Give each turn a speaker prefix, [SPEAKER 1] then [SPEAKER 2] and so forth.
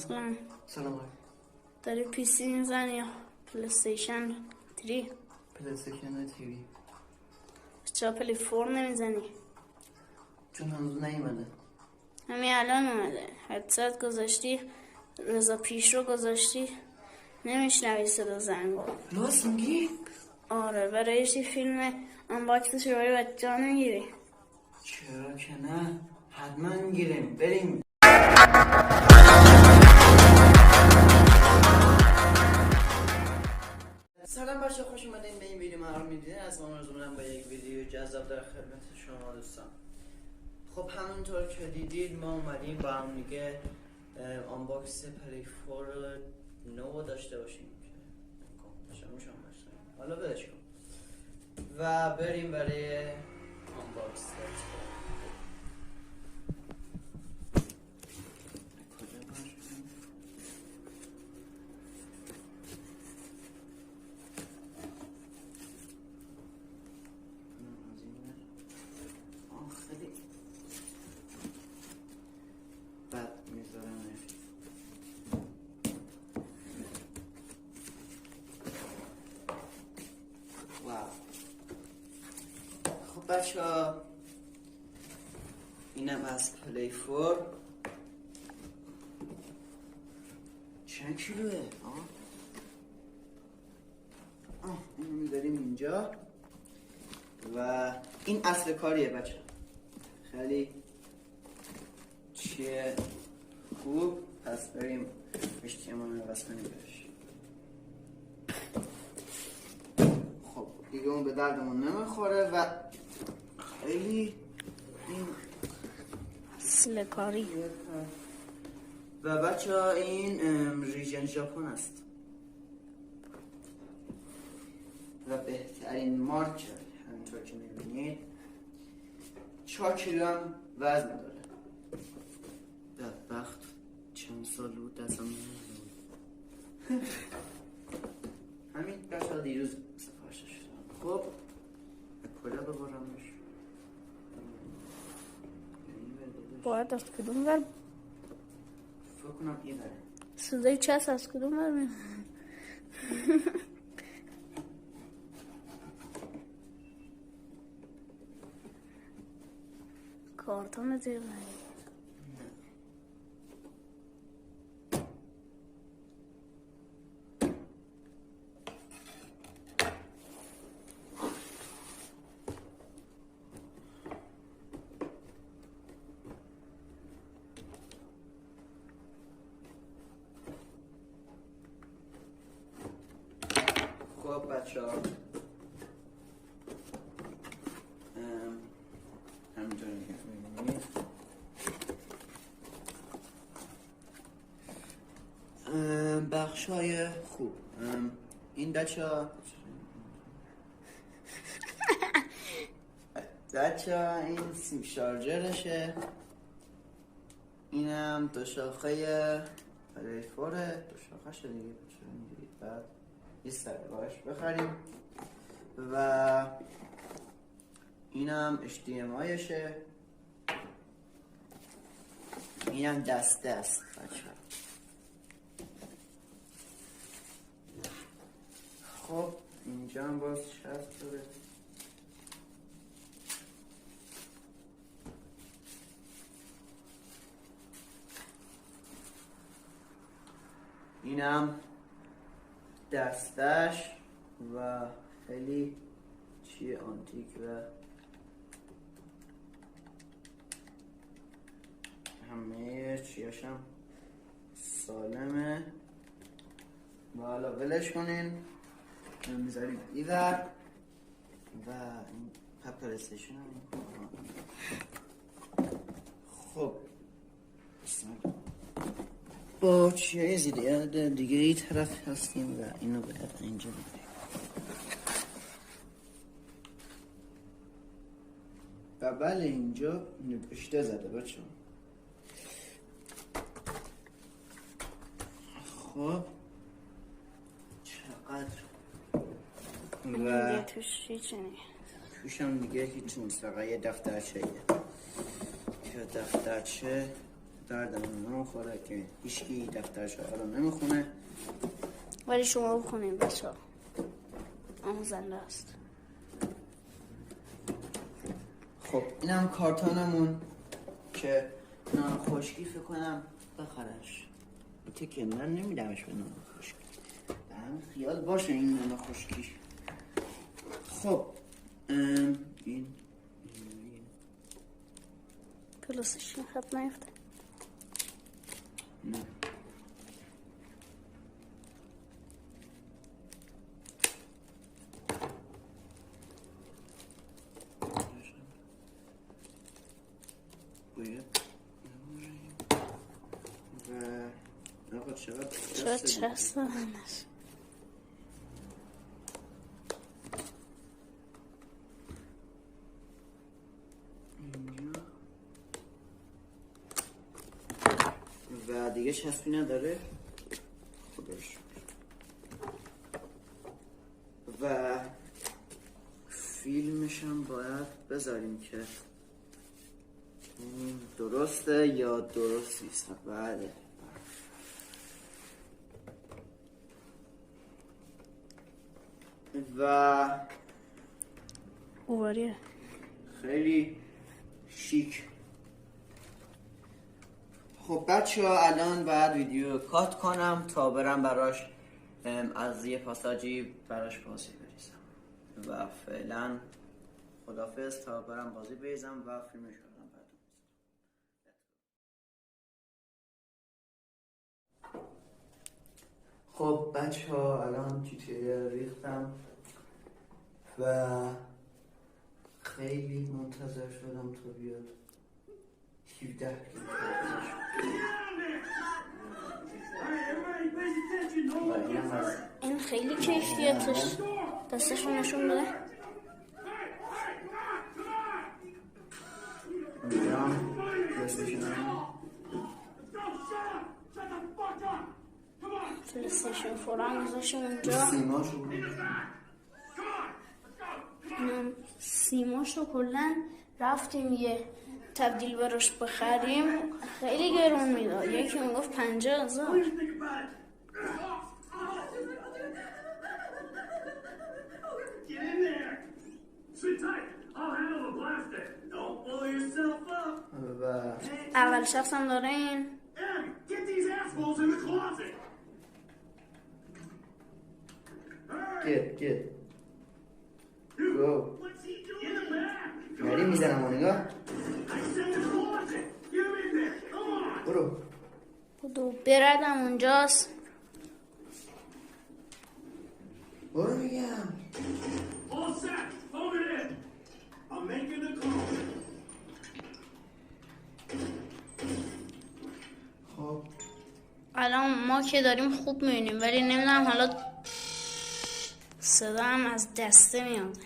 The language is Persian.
[SPEAKER 1] سلام.
[SPEAKER 2] سلام علیکم.
[SPEAKER 1] داری پی سی میزنی یا پلیستیشن 3؟
[SPEAKER 2] پلیستیشن تیوی.
[SPEAKER 1] چرا پلی 4 نمیزنی؟
[SPEAKER 2] چون هنوز نیومده.
[SPEAKER 1] همین الان اومده. هدست گذاشتی، رضا پیش رو گذاشتی، نمیشنوی صدا زنگو.
[SPEAKER 2] راست میگی؟
[SPEAKER 1] آره، برایش یه فیلم انباکسش رو برای بچه ها نمیگیری؟
[SPEAKER 2] چرا که نه؟ حتما میگیریم. بریم. سلام بچه، خوش اومدین به این ویدیو. ما رو میدونید از ما آرزو با یک ویدیو جذاب در خدمت شما دوستان. خب همونطور که دیدید ما اومدیم با هم دیگه آنباکس پلی 4 نو داشته باشیم که حالا بدش کن و بریم برای آنباکس. خب بچه ها، اینم از پلی 4. چند کیلوه؟ اینو میذاریم اینجا و این اصل کاریه بچه. خیلی چیه خوب. پس بریم اشتیامان رو بس کنیم برش. خب دیگه اون به دردمون نمیخوره و خیلی این
[SPEAKER 1] اصل کاری.
[SPEAKER 2] و بچه ها این ریژن ژاپن است و بهترین مارک همینطور که میبینید. 4 کیلو هم وزن داره. بدبخت چند سال بود دستم نمیده. همین بچه ها دیروز سفارش شدم. خب کلا ببارمش.
[SPEAKER 1] باید از کدوم ور؟
[SPEAKER 2] فکر کنم این بره.
[SPEAKER 1] صدای چست از کدوم ور میاد؟ کارتون زیر
[SPEAKER 2] خب بچه ها همینطور که میبینید بخش های خوب. این بچه ها این سیم شارژرشه. اینم دو شاخه پلی 4، دو شاخه شده دیگه. چرا میگیرید؟ بعد یه سر باش بخریم و اینم HDMI شه. اینم دسته است بچه. خب اینجا هم باز شرط داره. اینم دستش و خیلی چیه آنتیک و همه چیاشم سالمه و حالا ولش کنین. میذاریم ایور و این پلیستیشن هم. خب با چیزی دیگه ای طرف هستیم و اینو باید اینجا بگیریم و بله اینجا نوشته زده بچه. خب چقدر
[SPEAKER 1] و توش هیچ نیست.
[SPEAKER 2] توش هم دیگه هیچ نیست، فقط یه دفترچه که دفترچه دردم نمیخوره که هیچکی دفتر شعر رو نمیخونه،
[SPEAKER 1] ولی شما بخونید بچه ها، آموزنده است.
[SPEAKER 2] خب اینم کارتونمون که نان خشکی فکر کنم بخرش. این که من نمیدمش به نان خشکی، به هم خیال باشه این نان خشکی. خب این
[SPEAKER 1] پلاسشون خط نیفته.
[SPEAKER 2] نه باید و آقا چقدر
[SPEAKER 1] چست دادنش.
[SPEAKER 2] اینجا و دیگه چسبی نداره خودش. و فیلمش هم باید بذاریم که این درسته یا درست نیست. بله و
[SPEAKER 1] اووریه
[SPEAKER 2] خیلی شیک. خب بچه ها الان باید ویدیو کات کنم تا برم براش از یه پاساجی براش بازی بریزم و فعلا خدافظ تا برم بازی بریزم و فیلمش رو بعد. خب بچه ها الان توتیریال ریختم و خیلی منتظر شدم تا بیاد. 17
[SPEAKER 1] این خیلی کیفیتش دستشون نشون بده. پلیستیشن 4 هم گذاشتم اونجا. سیماشو کلن رفتیم یه تبدیل براش بخریم، خیلی گرون میداد. یکی میگفت 50,000. اول شخص هم داره این.
[SPEAKER 2] Get. Go. نری میزنم اون نگاه. برو
[SPEAKER 1] بردم اونجاست.
[SPEAKER 2] برو میگم. خب
[SPEAKER 1] الان ما که داریم خوب میبینیم، ولی نمیدونم حالا صدا هم از دسته میاد.